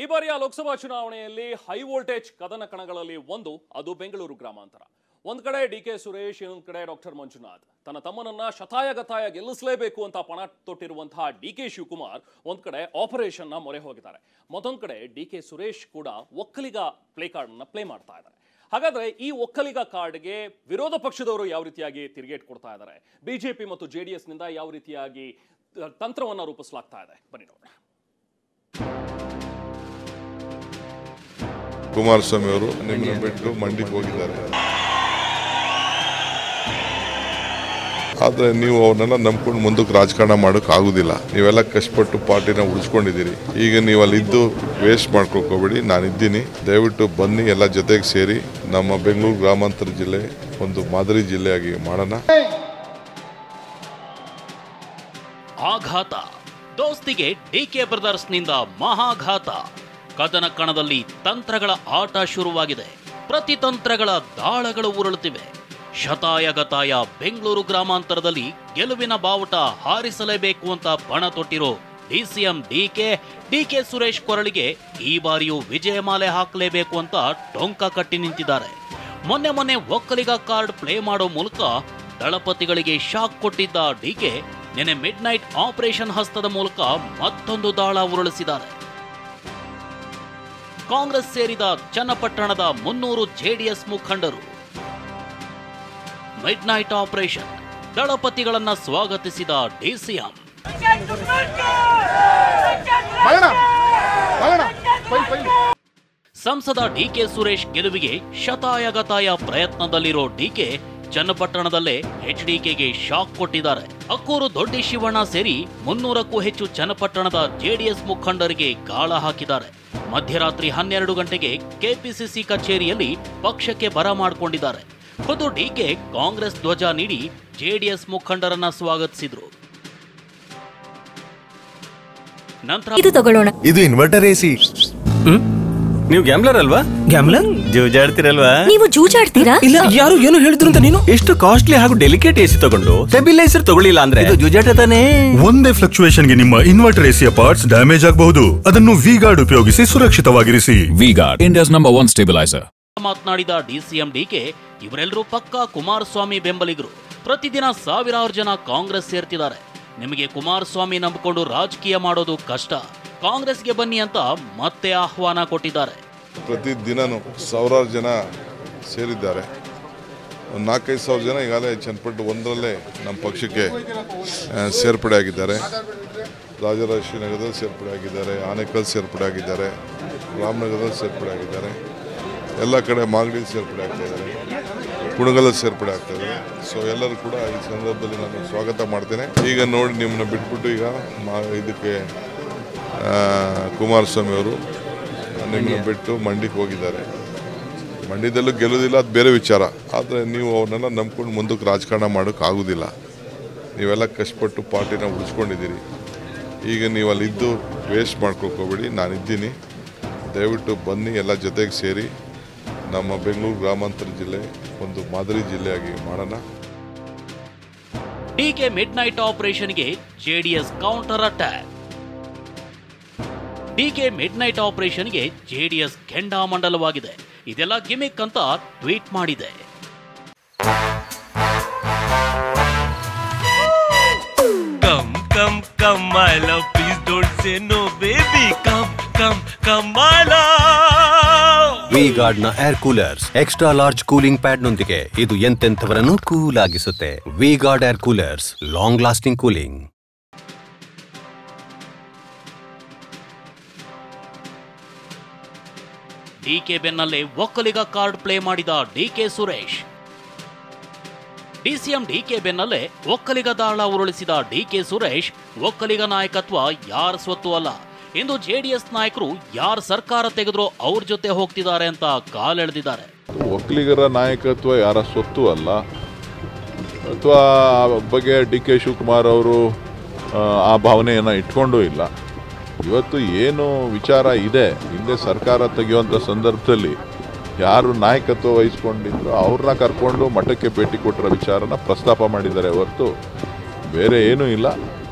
ಈ ಬಾರಿಯ ಲೋಕಸಭಾ ಚುನಾವಣೆಯಲ್ಲಿ ಹೈ ವೋಲ್ಟೇಜ್ ಕದನ ಕಣಗಳಲ್ಲಿ ಒಂದು ಅದು ಬೆಂಗಳೂರು ಗ್ರಾಮಾಂತರ. ಒಂದ್ ಕಡೆ ಡಿಕೆ ಸುರೇಶ್, ಇನ್ನೊಂದು ಕಡೆ ಡಾಕ್ಟರ್ ಮಂಜುನಾಥ್. ತನ್ನ ತಮ್ಮನನ್ನ ಶತಾಯಗತಾಯ ಗೆಲ್ಲಿಸಲೇಬೇಕು ಅಂತ ಪಣ ತೊಟ್ಟಿರುವಂತಹ ಡಿಕೆ ಶಿವಕುಮಾರ್ ಒಂದ್ ಕಡೆ ಆಪರೇಷನ್ ನ ಮೊರೆ ಹೋಗಿದ್ದಾರೆ. ಮತ್ತೊಂದ್ ಕಡೆ ಡಿಕೆ ಸುರೇಶ್ ಕೂಡ ಒಕ್ಕಲಿಗ ಪ್ಲೇ ಕಾರ್ಡ್ ಅನ್ನ ಪ್ಲೇ ಮಾಡ್ತಾ ಇದ್ದಾರೆ. ಹಾಗಾದ್ರೆ ಈ ಒಕ್ಕಲಿಗ ಕಾರ್ಡ್ಗೆ ವಿರೋಧ ಪಕ್ಷದವರು ಯಾವ ರೀತಿಯಾಗಿ ತಿರುಗೇಟ್ ಕೊಡ್ತಾ ಇದ್ದಾರೆ, ಬಿಜೆಪಿ ಮತ್ತು ಜೆಡಿಎಸ್ ನಿಂದ ಯಾವ ರೀತಿಯಾಗಿ ತಂತ್ರವನ್ನ ರೂಪಿಸಲಾಗ್ತಾ ಇದೆ, ಬನ್ನಿ ನೋಡೋಣ. ಕುಮಾರಸ್ವಾಮಿ ಅವರು ನಿಮ್ಮನ್ನ ಬಿಟ್ಟು ಮಂಡಿಗೆ ಹೋಗಿದ್ದಾರೆ. ಆದರೆ ನೀವು ಅವನ್ನೆಲ್ಲ ನಂಬ್ಕೊಂಡು ಮುಂದಕ್ಕೆ ರಾಜಕಾರಣ ಮಾಡೋಕೆ ಆಗುದಿಲ್ಲ. ನೀವೆಲ್ಲ ಕಷ್ಟಪಟ್ಟು ಪಾರ್ಟಿನ ಉಳಿಸ್ಕೊಂಡಿದ್ದೀರಿ. ಈಗ ನೀವು ಅಲ್ಲಿದ್ದು ವೇಸ್ಟ್ ಮಾಡ್ಕೊಳ್ಕೋಬೇಡಿ. ನಾನಿದ್ದೀನಿ, ದಯವಿಟ್ಟು ಬನ್ನಿ, ಎಲ್ಲ ಜೊತೆಗೆ ಸೇರಿ ನಮ್ಮ ಬೆಂಗಳೂರು ಗ್ರಾಮಾಂತರ ಜಿಲ್ಲೆ ಒಂದು ಮಾದರಿ ಜಿಲ್ಲೆಯಾಗಿ ಮಾಡೋಣ. ಆಘಾತ, ದೋಸ್ತಿಗೆ ಡಿಕೆ ಬ್ರದರ್ಸ್ನಿಂದ ಮಹಾಘಾತ. ಕದನ ಕಣದಲ್ಲಿ ತಂತ್ರಗಳ ಆಟ ಶುರುವಾಗಿದೆ. ಪ್ರತಿತಂತ್ರಗಳ ದಾಳಗಳು ಉರುಳುತ್ತಿವೆ. ಶತಾಯಗತಾಯ ಬೆಂಗಳೂರು ಗ್ರಾಮಾಂತರದಲ್ಲಿ ಗೆಲುವಿನ ಬಾವುಟ ಹಾರಿಸಲೇಬೇಕು ಅಂತ ಪಣ ತೊಟ್ಟಿರೋ ಡಿಸಿಎಂ ಡಿಕೆ ಸುರೇಶ್ ಕೊರಳಿಗೆ ಈ ಬಾರಿಯೂ ವಿಜಯಮಾಲೆ ಹಾಕಲೇಬೇಕು ಅಂತ ಟೊಂಕ ಕಟ್ಟಿ ನಿಂತಿದ್ದಾರೆ. ಮೊನ್ನೆ ಒಕ್ಕಲಿಗ ಕಾರ್ಡ್ ಪ್ಲೇ ಮಾಡೋ ಮೂಲಕ ದಳಪತಿಗಳಿಗೆ ಶಾಕ್ ಕೊಟ್ಟಿದ್ದ ಡಿಕೆ ನಿನ್ನೆ ಮಿಡ್ ನೈಟ್ ಆಪರೇಷನ್ ಹಸ್ತದ ಮೂಲಕ ಮತ್ತೊಂದು ದಾಳ ಉರುಳಿಸಿದ್ದಾರೆ. ಕಾಂಗ್ರೆಸ್ ಸೇರಿದ ಚನ್ನಪಟ್ಟಣದ 300 ಜೆಡಿಎಸ್ ಮುಖಂಡರು ಮಿಡ್ ನೈಟ್ ಆಪರೇಷನ್, ದಳಪತಿಗಳನ್ನ ಸ್ವಾಗತಿಸಿದ ಡಿಸಿಎಂ. ಸಂಸದ ಡಿಕೆ ಸುರೇಶ್ ಗೆಲುವಿಗೆ ಶತಾಯಗತಾಯ ಪ್ರಯತ್ನದಲ್ಲಿರೋ ಡಿಕೆ ಚನ್ನಪಟ್ಟಣದಲ್ಲೇ ಎಚ್ಡಿಕೆಗೆ ಶಾಕ್ ಕೊಟ್ಟಿದ್ದಾರೆ. ಅಕ್ಕೂರು ದೊಡ್ಡಿ ಶಿವಣ್ಣ ಸೇರಿ 300ಕ್ಕೂ ಹೆಚ್ಚು ಚನ್ನಪಟ್ಟಣದ ಜೆಡಿಎಸ್ ಮುಖಂಡರಿಗೆ ಗಾಳ ಹಾಕಿದ್ದಾರೆ. ಮಧ್ಯರಾತ್ರಿ 12 ಗಂಟೆಗೆ ಕೆಪಿಸಿಸಿ ಕಚೇರಿಯಲ್ಲಿ ಪಕ್ಷಕ್ಕೆ ಬರಮಾಡಿಕೊಂಡಿದ್ದಾರೆ. ಖುದ್ದು ಡಿಕೆ ಕಾಂಗ್ರೆಸ್ ಧ್ವಜ ನೀಡಿ ಜೆಡಿಎಸ್ ಮುಖಂಡರನ್ನ ಸ್ವಾಗತಿಸಿದ್ರು. ನಂತರ ಇದು ತಗೊಳ್ಳೋಣ. ಇದು ಇನ್ವರ್ಟರ್ ಎಸಿ. ನೀವು ಗ್ಯಾಮ್ಲರ್ ಅಲ್ವಾ? ಗ್ಯಾಮ್ಲರ್ ಜೂಜಾಡ್ತಿರಲ್ವಾ? ನೀವು ಜೂಜಾಡ್ತೀರಾ? ಇಲ್ಲ, ಯಾರು ಏನು ಹೇಳಿದ್ರು ಅಂತ ನೀನು ಎಷ್ಟು ಕಾಸ್ಟ್ಲಿ ಹಾಗೂ ಡೆಲಿಕೇಟ್ ಎಸಿ ತಗೊಂಡು ಸ್ಟೆಬಿಲೈಸರ್ ತಗೊಳ್ಳಿಲ್ಲ ಅಂದ್ರೆ ಇದು ಜೂಜಾಟ ತಾನೇ. ಒಂದೇ ಫ್ಲಕ್ಚುಯೇಷನ್ ಗೆ ನಿಮ್ಮ ಇನ್ವರ್ಟರ್ ಎಸಿಯ ಪಾರ್ಟ್ಸ್ ಡ್ಯಾಮೇಜ್ ಆಗಬಹುದು. ಅದನ್ನು ವಿ-ಗಾರ್ಡ್ ಉಪಯೋಗಿಸಿ ಸುರಕ್ಷಿತವಾಗಿರಿಸಿ. V-Guard, India's number 1 stabiliser. ಮಾತನಾಡಿದ ಡಿಸಿಎಂ ಡಿಕೆ ಇವರೆಲ್ಲರೂ ಪಕ್ಕಾ ಕುಮಾರಸ್ವಾಮಿ ಬೆಂಬಲಿಗರು. ಪ್ರತಿದಿನ ಸಾವಿರಾರು ಜನ ಕಾಂಗ್ರೆಸ್ ಸೇರ್ತಿದ್ದಾರೆ. ನಿಮಗೆ ಕುಮಾರಸ್ವಾಮಿ ನಂಬಿಕೊಂಡು ರಾಜಕೀಯ ಮಾಡೋದು ಕಷ್ಟ, ಕಾಂಗ್ರೆಸ್ಗೆ ಬನ್ನಿ ಅಂತ ಮತ್ತೆ ಆಹ್ವಾನ ಕೊಟ್ಟಿದ್ದಾರೆ. ಪ್ರತಿದಿನನೂ ಸಾವಿರಾರು ಜನ ಸೇರಿದ್ದಾರೆ. ಒಂದು 4-5 ಸಾವಿರ ಜನ ಈಗಾಗಲೇ ಚನ್ನಪಟ್ಟಣ 1ರಲ್ಲೇ ನಮ್ಮ ಪಕ್ಷಕ್ಕೆ ಸೇರ್ಪಡೆ ಆಗಿದ್ದಾರೆ. ರಾಜರಾಜೇಶ್ವರಿ ನಗರದಲ್ಲಿ ಸೇರ್ಪಡೆ ಆಗಿದ್ದಾರೆ, ಆನೇಕಲ್ ಸೇರ್ಪಡೆ ಆಗಿದ್ದಾರೆ, ರಾಮನಗರದಲ್ಲಿ ಸೇರ್ಪಡೆ ಆಗಿದ್ದಾರೆ, ಎಲ್ಲ ಕಡೆ ಮಾಗಡಿ ಸೇರ್ಪಡೆ ಆಗ್ತಾ ಇದ್ದಾರೆ, ಕುಣಗಲ್ ಸೇರ್ಪಡೆ ಆಗ್ತಾ ಇದ್ದಾರೆ. ಸೊ ಎಲ್ಲರೂ ಕೂಡ ಈ ಸಂದರ್ಭದಲ್ಲಿ ನಾನು ಸ್ವಾಗತ ಮಾಡ್ತೇನೆ. ಈಗ ನೋಡಿ, ನಿಮ್ಮನ್ನ ಬಿಟ್ಬಿಟ್ಟು ಈಗ ಇದಕ್ಕೆ ಕುಮಾರಸ್ವಾಮಿ ಅವರು ನಿಮ್ಮನ್ನ ಬಿಟ್ಟು ಮಂಡಿಗೆ ಹೋಗಿದ್ದಾರೆ. ಮಂಡ್ಯದಲ್ಲೂ ಗೆಲ್ಲೋದಿಲ್ಲ, ಅದು ಬೇರೆ ವಿಚಾರ. ಆದರೆ ನೀವು ಅವನ್ನೆಲ್ಲ ನಂಬ್ಕೊಂಡು ಮುಂದಕ್ಕೆ ರಾಜಕಾರಣ ಮಾಡೋಕೆ ಆಗೋದಿಲ್ಲ. ನೀವೆಲ್ಲ ಕಷ್ಟಪಟ್ಟು ಪಾರ್ಟಿನ ಉಳಿಸ್ಕೊಂಡಿದ್ದೀರಿ. ಈಗ ನೀವು ಅಲ್ಲಿದ್ದು ವೇಸ್ಟ್ ಮಾಡ್ಕೊಳ್ಕೋಬೇಡಿ. ನಾನಿದ್ದೀನಿ, ದಯವಿಟ್ಟು ಬನ್ನಿ, ಎಲ್ಲ ಜೊತೆಗೆ ಸೇರಿ ನಮ್ಮ ಬೆಂಗಳೂರು ಗ್ರಾಮಾಂತರ ಜಿಲ್ಲೆ ಒಂದು ಮಾದರಿ ಜಿಲ್ಲೆಯಾಗಿ ಮಾಡೋಣ. ಡಿಕೆ ಮಿಡ್ ನೈಟ್ ಆಪರೇಷನ್ಗೆ JDS counter attack. DK midnight ಆಪರೇಷನ್ಗೆ ಜೆಡಿಎಸ್ ಕೆಂಡಾಮಂಡಲವಾಗಿದೆ. ಇದೆಲ್ಲ ಗಿಮಿಕ್ ಅಂತ ಟ್ವೀಟ್ ಮಾಡಿದೆ. Come, come, come, my love, please don't say no, baby. Come, come, come, my love. V-Guard ನ air coolers extra large cooling pad ನೊಂದಿಗೆ ಇದು ಎಂತೆಂಥವರನ್ನು ಕೂಲ್ ಆಗಿಸುತ್ತೆ. V-Guard air coolers, long lasting cooling. DK ಬೆನ್ನಲ್ಲೇ ಒಕ್ಕಲಿಗ ಕಾರ್ಡ್ ಪ್ಲೇ ಮಾಡಿದ DK Suresh. DCM DK ಬೆನ್ನಲ್ಲೇ ಒಕ್ಕಲಿಗ ದಾಳ ಉರುಳಿಸಿದ DK Suresh Vokkaliga ನಾಯಕತ್ವ ಯಾರ ಸ್ವತ್ತು ಅಲ್ಲ. ಇಂದು ಜೆಡಿಎಸ್ ನಾಯಕರು ಯಾರ ಸರ್ಕಾರ ತೆಗೆದ್ರೋ ಅವ್ರ ಜೊತೆ ಹೋಗ್ತಿದ್ದಾರೆ ಅಂತ ಕಾಲೆಳೆದಿದ್ದಾರೆ. ಒಕ್ಕಲಿಗರ ನಾಯಕತ್ವ ಯಾರ ಸ್ವತ್ತು ಅಲ್ಲ, ಅಥವಾ ಆ ಬಗ್ಗೆ ಡಿಕೆ ಶಿವಕುಮಾರ್ ಅವರು ಆ ಭಾವನೆಯನ್ನು ಇಟ್ಕೊಂಡೂ ಇಲ್ಲ. ಇವತ್ತು ಏನು ವಿಚಾರ ಇದೆ, ಹಿಂದೆ ಸರ್ಕಾರ ತೆಗೆಯುವಂಥ ಸಂದರ್ಭದಲ್ಲಿ ಯಾರು ನಾಯಕತ್ವ ವಹಿಸ್ಕೊಂಡಿದ್ರು ಅವ್ರನ್ನ ಕರ್ಕೊಂಡು ಮಠಕ್ಕೆ ಭೇಟಿ ಕೊಟ್ಟಿರೋ ವಿಚಾರನ ಪ್ರಸ್ತಾಪ ಮಾಡಿದ್ದಾರೆ ಹೊರತು ಬೇರೆ ಏನೂ ಇಲ್ಲ.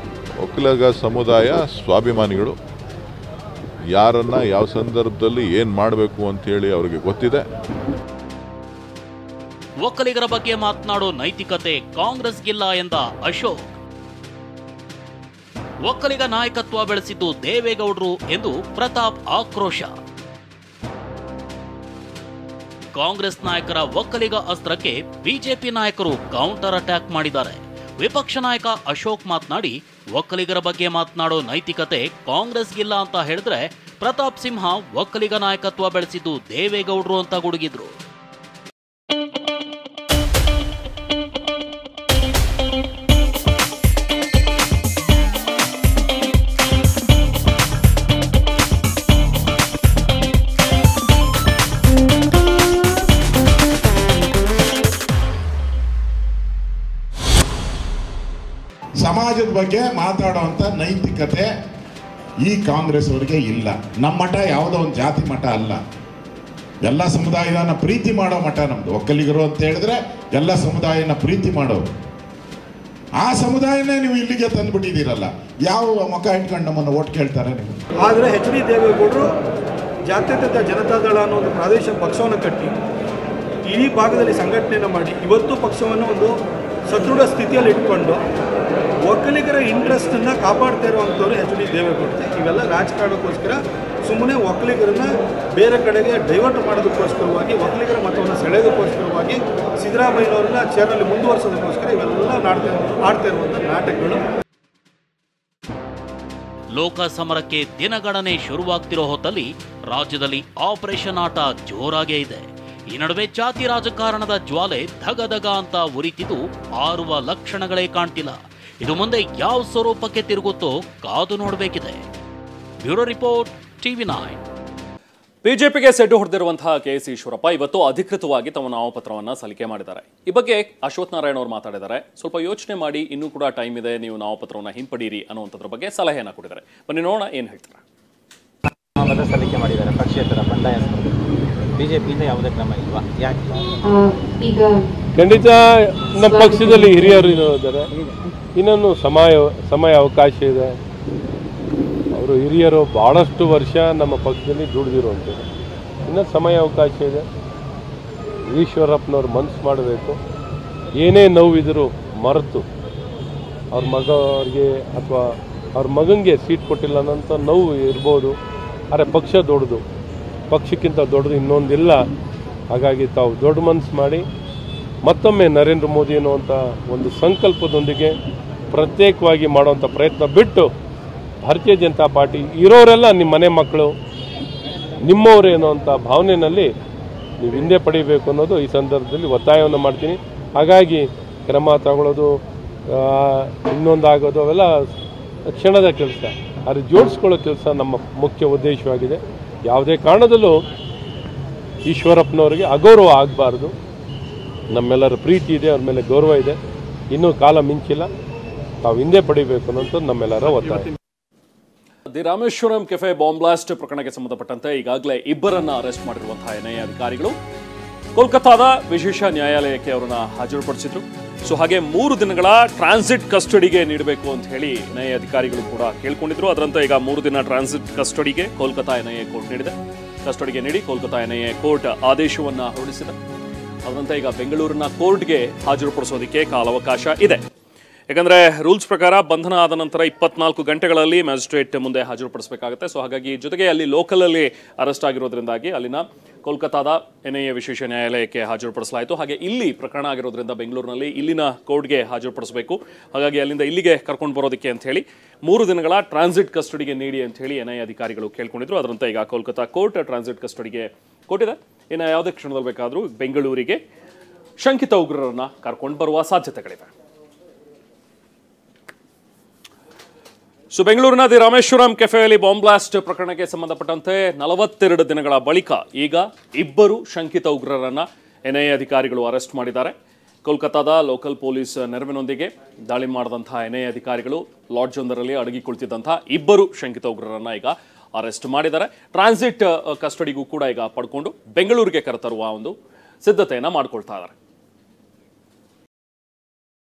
ಒಕ್ಕಲಿಗ ಸಮುದಾಯ ಸ್ವಾಭಿಮಾನಿಗಳು, ಯಾರನ್ನ ಯಾವ ಸಂದರ್ಭದಲ್ಲಿ ಏನು ಮಾಡಬೇಕು ಅಂತೇಳಿ ಅವರಿಗೆ ಗೊತ್ತಿದೆ. ಒಕ್ಕಲಿಗರ ಬಗ್ಗೆ ಮಾತನಾಡೋ ನೈತಿಕತೆ ಕಾಂಗ್ರೆಸ್ಗಿಲ್ಲ ಎಂದ ಅಶೋಕ್. ಒಕ್ಕಲಿಗ ನಾಯಕತ್ವ ಬೆಳೆಸಿದ್ದು ದೇವೇಗೌಡರು ಎಂದು ಪ್ರತಾಪ್ ಆಕ್ರೋಶ. ಕಾಂಗ್ರೆಸ್ ನಾಯಕರ ಒಕ್ಕಲಿಗ ಅಸ್ತ್ರಕ್ಕೆ ಬಿಜೆಪಿ ನಾಯಕರು ಕೌಂಟರ್ ಅಟ್ಯಾಕ್ ಮಾಡಿದ್ದಾರೆ. ವಿಪಕ್ಷ ನಾಯಕ ಅಶೋಕ್ ಮಾತನಾಡಿ, ಒಕ್ಕಲಿಗರ ಬಗ್ಗೆ ಮಾತನಾಡೋ ನೈತಿಕತೆ ಕಾಂಗ್ರೆಸ್ಗಿಲ್ಲ ಅಂತ ಹೇಳಿದ್ರೆ ಪ್ರತಾಪ್ ಸಿಂಹ ಒಕ್ಕಲಿಗ ನಾಯಕತ್ವ ಬೆಳೆಸಿದ್ದು ದೇವೇಗೌಡರು ಅಂತ ಗುಡುಗಿದ್ರು. ಸಮಾಜದ ಬಗ್ಗೆ ಮಾತಾಡುವಂಥ ನೈತಿಕತೆ ಈ ಕಾಂಗ್ರೆಸ್ ಅವರಿಗೆ ಇಲ್ಲ. ನಮ್ಮ ಮಠ ಯಾವುದೋ ಒಂದು ಜಾತಿ ಮಠ ಅಲ್ಲ, ಎಲ್ಲ ಸಮುದಾಯನ ಪ್ರೀತಿ ಮಾಡೋ ಮಠ ನಮ್ದು. ಒಕ್ಕಲಿಗರು ಅಂತ ಹೇಳಿದ್ರೆ ಎಲ್ಲ ಸಮುದಾಯನ ಪ್ರೀತಿ ಮಾಡೋರು. ಆ ಸಮುದಾಯನೇ ನೀವು ಇಲ್ಲಿಗೆ ತಂದುಬಿಟ್ಟಿದ್ದೀರಲ್ಲ, ಯಾವ ಮುಖ ಇಟ್ಕೊಂಡು ನಮ್ಮನ್ನು ಓಟ್ ಕೇಳ್ತಾರೆ ನೀವು? ಆದರೆ ಎಚ್ ಡಿ ದೇವೇಗೌಡರು ಜಾತ್ಯತೀತ ಜನತಾದಳ ಅನ್ನೋ ಒಂದು ಪ್ರಾದೇಶಿಕ ಪಕ್ಷವನ್ನು ಕಟ್ಟಿ ಇಡೀ ಭಾಗದಲ್ಲಿ ಸಂಘಟನೆಯನ್ನು ಮಾಡಿ ಇವತ್ತು ಪಕ್ಷವನ್ನು ಒಂದು ಸದೃಢ ಸ್ಥಿತಿಯಲ್ಲಿ ಇಟ್ಕೊಂಡು ಒಕ್ಕಲಿಗರ ಇಂಟ್ರೆಸ್ಟನ್ನು ಕಾಪಾಡ್ತಾ ಇರುವಂಥವ್ರು ಎಚ್ ಡಿ ದೇವೇಗೌಡರು. ಇವೆಲ್ಲ ರಾಜಕಾರಣಕ್ಕೋಸ್ಕರ ಸುಮ್ಮನೆ ಒಕ್ಕಲಿಗರನ್ನ ಬೇರೆ ಕಡೆಗೆ ಡೈವರ್ಟ್ ಮಾಡೋದಕ್ಕೋಸ್ಕರವಾಗಿ, ಒಕ್ಕಲಿಗರ ಮತವನ್ನು ಸೆಳೆಯೋದಕ್ಕೋಸ್ಕರವಾಗಿ, ಸಿದ್ದರಾಮಯ್ಯನವ್ರನ್ನ ಚೇರಲ್ಲಿ ಮುಂದುವರಿಸೋದಕ್ಕೋಸ್ಕರ ಇವೆಲ್ಲ ಆಡ್ತಾ ಇರುವಂಥ ನಾಟಕಗಳು. ಲೋಕ ಸಮರಕ್ಕೆ ದಿನಗಣನೆ ಶುರುವಾಗ್ತಿರೋ ಹೊತ್ತಲ್ಲಿ ರಾಜ್ಯದಲ್ಲಿ ಆಪರೇಷನ್ ಆಟ ಜೋರಾಗೇ ಇದೆ. ಈ ನಡುವೆ ಜಾತಿ ರಾಜಕಾರಣದ ಜ್ವಾಲೆ ಧಗಧಗ ಅಂತ ಉರಿತಿದ್ದು ಆರುವ ಲಕ್ಷಣಗಳೇ ಕಾಣ್ತಿಲ್ಲ. ಇದು ಮುಂದೆ ಯಾವ ಸ್ವರೂಪಕ್ಕೆ ತಿರುಗುತ್ತೋ ಕಾದು ನೋಡಬೇಕಿದೆ. Bureau report, TV9. ಬಿಜೆಪಿಗೆ ಸೆಡ್ಡು ಹೊಡೆದಿರುವಂತಹ ಕೆಎಸ್ ಈಶ್ವರಪ್ಪ ಇವತ್ತು ಅಧಿಕೃತವಾಗಿ ತಮ್ಮ ನಾಮಪತ್ರವನ್ನು ಸಲ್ಲಿಕೆ ಮಾಡಿದ್ದಾರೆ. ಈ ಬಗ್ಗೆ ಅಶ್ವಥ್ ನಾರಾಯಣ ಅವರು ಮಾತಾಡಿದ್ದಾರೆ. ಸ್ವಲ್ಪ ಯೋಚನೆ ಮಾಡಿ, ಇನ್ನೂ ಕೂಡ ಟೈಮ್ ಇದೆ, ನೀವು ನಾಮಪತ್ರವನ್ನು ಹಿಂಪಡೀರಿ ಅನ್ನುವಂಥದ್ರ ಬಗ್ಗೆ ಸಲಹೆಯನ್ನು ಕೊಟ್ಟಿದ್ದಾರೆ. ಬನ್ನಿ ನೋಡೋಣ ಏನು ಹೇಳ್ತಾರೆ. ನಾಮಪತ್ರ ಸಲ್ಲಿಕೆ ಮಾಡಿದ್ದಾರೆ ಪಕ್ಷೇತರ ಬಂಡಾಯ ಬಿಜೆಪಿಯಿಂದ ಯಾವುದೇ ಕ್ರಮ ಇಲ್ವಾ? ಯಾಕೆ? ಖಂಡಿತ ನಮ್ಮ ಪಕ್ಷದಲ್ಲಿ ಹಿರಿಯರು ಇದ್ದಾರೆ, ಇನ್ನೊಂದು ಸಮಯ ಅವಕಾಶ ಇದೆ. ಅವರು ಹಿರಿಯರು ಭಾಳಷ್ಟು ವರ್ಷ ನಮ್ಮ ಪಕ್ಷದಲ್ಲಿ ದುಡಿದಿರುವಂಥದ್ದು, ಇನ್ನೂ ಸಮಯ ಅವಕಾಶ ಇದೆ. ಈಶ್ವರಪ್ಪನವ್ರು ಮನಸ್ಸು ಮಾಡಬೇಕು, ಏನೇ ನೋವಿದ್ರು ಮರೆತು ಅವ್ರ ಮಗವ್ರಿಗೆ ಅಥವಾ ಅವ್ರ ಮಗನಿಗೆ ಸೀಟ್ ಕೊಟ್ಟಿಲ್ಲ ಅನ್ನೋಂಥ ನೋವು ಇರ್ಬೋದು. ಆದರೆ ಪಕ್ಷ ದೊಡ್ಡದು, ಪಕ್ಷಕ್ಕಿಂತ ದೊಡ್ಡದು ಇನ್ನೊಂದಿಲ್ಲ. ಹಾಗಾಗಿ ತಾವು ದೊಡ್ಡ ಮನಸ್ಸು ಮಾಡಿ ಮತ್ತೊಮ್ಮೆ ನರೇಂದ್ರ ಮೋದಿ ಅನ್ನುವಂಥ ಒಂದು ಸಂಕಲ್ಪದೊಂದಿಗೆ ಪ್ರತ್ಯೇಕವಾಗಿ ಮಾಡುವಂಥ ಪ್ರಯತ್ನ ಬಿಟ್ಟು ಭಾರತೀಯ ಜನತಾ ಪಾರ್ಟಿ ಇರೋರೆಲ್ಲ ನಿಮ್ಮ ಮನೆ ಮಕ್ಕಳು, ನಿಮ್ಮವರೇ ಅನ್ನೋವಂಥ ಭಾವನೆಯಲ್ಲಿ ನೀವು ಹಿಂದೆ ಪಡಿಬೇಕು ಅನ್ನೋದು ಈ ಸಂದರ್ಭದಲ್ಲಿ ಒತ್ತಾಯವನ್ನು ಮಾಡ್ತೀನಿ. ಹಾಗಾಗಿ ಕ್ರಮ ತಗೊಳ್ಳೋದು, ಇನ್ನೊಂದಾಗೋದು ಅವೆಲ್ಲ ಕ್ಷಣದ ಕೆಲಸ, ಅದು ಜೋಡಿಸ್ಕೊಳ್ಳೋ ಕೆಲಸ ನಮ್ಮ ಮುಖ್ಯ ಉದ್ದೇಶವಾಗಿದೆ. ಯಾವುದೇ ಕಾರಣದಲ್ಲೂ ಈಶ್ವರಪ್ಪನವರಿಗೆ ಅಗೌರವ ಆಗಬಾರ್ದು. ನಮ್ಮೆಲ್ಲರ ಪ್ರೀತಿ ಇದೆ, ಅವ್ರ ಮೇಲೆ ಗೌರವ ಇದೆ. ಇನ್ನೂ ಕಾಲ ಮಿಂಚಿಲ್ಲ, ತಾವು ಹಿಂದೆ ಪಡಿಬೇಕು ಅನ್ನೋಂಥದ್ದು ನಮ್ಮೆಲ್ಲರ ಒತ್ತಾಯ. The Rameshwaram cafe bomb blast ಪ್ರಕರಣಕ್ಕೆ ಸಂಬಂಧಪಟ್ಟಂತೆ ಈಗಾಗಲೇ ಇಬ್ಬರನ್ನ ಅರೆಸ್ಟ್ ಮಾಡಿರುವಂತಹ ಎನ್ಐಎ ಅಧಿಕಾರಿಗಳು ಕೋಲ್ಕತ್ತಾದ ವಿಶೇಷ ನ್ಯಾಯಾಲಯಕ್ಕೆ ಅವರನ್ನ ಹಾಜರುಪಡಿಸಿದ್ರು. ಸೊ ಹಾಗೆ 3 ದಿನಗಳ ಟ್ರಾನ್ಸಿಟ್ ಕಸ್ಟಡಿಗೆ ನೀಡಬೇಕು ಅಂತ ಹೇಳಿ ಎನ್ಐಎ ಅಧಿಕಾರಿಗಳು ಕೂಡ ಕೇಳ್ಕೊಂಡಿದ್ರು. ಅದರಂತೆ ಈಗ 3 ದಿನ ಟ್ರಾನ್ಸಿಟ್ ಕಸ್ಟಡಿಗೆ ಕೋಲ್ಕತ್ತಾ ಎನ್ಐಎ ಕೋರ್ಟ್ ನೀಡಿದೆ. ಕಸ್ಟಡಿಗೆ ನೀಡಿ ಕೋಲ್ಕತ್ತಾ ಎನ್ಐಎ ಕೋರ್ಟ್ ಆದೇಶವನ್ನ ಹೊರಡಿಸಿದೆ. ಅದರಂತೆ ಈಗ ಬೆಂಗಳೂರಿನ ಕೋರ್ಟ್ಗೆ ಹಾಜರುಪಡಿಸೋದಕ್ಕೆ ಕಾಲಾವಕಾಶ ಇದೆ. ಯಾಕಂದರೆ ರೂಲ್ಸ್ ಪ್ರಕಾರ ಬಂಧನ ಆದ ನಂತರ 24 ಗಂಟೆಗಳಲ್ಲಿ ಮ್ಯಾಜಿಸ್ಟ್ರೇಟ್ ಮುಂದೆ ಹಾಜರುಪಡಿಸಬೇಕಾಗುತ್ತೆ. ಸೊ ಹಾಗಾಗಿ ಜೊತೆಗೆ ಅಲ್ಲಿ ಲೋಕಲಲ್ಲಿ ಅರೆಸ್ಟ್ ಆಗಿರೋದ್ರಿಂದಾಗಿ ಅಲ್ಲಿನ ಕೋಲ್ಕತ್ತಾದ ಎನ್ಐಎ ವಿಶೇಷ ನ್ಯಾಯಾಲಯಕ್ಕೆ ಹಾಜರುಪಡಿಸಲಾಯಿತು. ಹಾಗೆ ಇಲ್ಲಿ ಪ್ರಕರಣ ಆಗಿರೋದ್ರಿಂದ ಬೆಂಗಳೂರಿನಲ್ಲಿ ಇಲ್ಲಿನ ಕೋರ್ಟ್ಗೆ ಹಾಜರುಪಡಿಸಬೇಕು. ಹಾಗಾಗಿ ಅಲ್ಲಿಂದ ಇಲ್ಲಿಗೆ ಕರ್ಕೊಂಡು ಬರೋದಕ್ಕೆ ಅಂತ ಹೇಳಿ 3 ದಿನಗಳ ಟ್ರಾನ್ಸಿಟ್ ಕಸ್ಟಡಿಗೆ ನೀಡಿ ಅಂತ ಹೇಳಿ ಎನ್ಐಎ ಅಧಿಕಾರಿಗಳು ಕೇಳ್ಕೊಂಡಿದ್ರು. ಅದರಂತೆ ಈಗ ಕೋಲ್ಕತ್ತಾ ಕೋರ್ಟ್ ಟ್ರಾನ್ಸಿಟ್ ಕಸ್ಟಡಿಗೆ ಕೊಟ್ಟಿದೆ. ಇನ್ನು ಯಾವುದೇ ಕ್ಷಣದಲ್ಲಿ ಬೇಕಾದರೂ ಬೆಂಗಳೂರಿಗೆ ಶಂಕಿತ ಉಗ್ರರನ್ನ ಕರ್ಕೊಂಡು ಬರುವ ಸಾಧ್ಯತೆಗಳಿವೆ. ಸೊ ಬೆಂಗಳೂರಿನ ದಿ ರಾಮೇಶ್ವರಂ ಕೆಫೆಯಲ್ಲಿ ಬಾಂಬ್ ಬ್ಲಾಸ್ಟ್ ಪ್ರಕರಣಕ್ಕೆ ಸಂಬಂಧಪಟ್ಟಂತೆ 42 ದಿನಗಳ ಬಳಿಕ ಈಗ ಇಬ್ಬರು ಶಂಕಿತ ಉಗ್ರರನ್ನ ಎನ್ಐಎ ಅಧಿಕಾರಿಗಳು ಅರೆಸ್ಟ್ ಮಾಡಿದ್ದಾರೆ. ಕೋಲ್ಕತ್ತಾದ ಲೋಕಲ್ ಪೊಲೀಸ್ ನೆರವಿನೊಂದಿಗೆ ದಾಳಿ ಮಾಡಿದಂತಹ ಎನ್ಐಎ ಅಧಿಕಾರಿಗಳು ಲಾಡ್ಜ್ ಒಂದರಲ್ಲಿ ಅಡಗಿ ಕುಳಿತಿದ್ದಂತಹ ಇಬ್ಬರು ಶಂಕಿತ ಉಗ್ರರನ್ನ ಈಗ ಅರೆಸ್ಟ್ ಮಾಡಿದ್ದಾರೆ. ಟ್ರಾನ್ಸಿಟ್ ಕಸ್ಟಡಿಗೂ ಕೂಡ ಈಗ ಪಡ್ಕೊಂಡು ಬೆಂಗಳೂರಿಗೆ ಕರೆತರುವ ಒಂದು ಸಿದ್ಧತೆಯನ್ನು ಮಾಡಿಕೊಳ್ತಾ ಇದ್ದಾರೆ.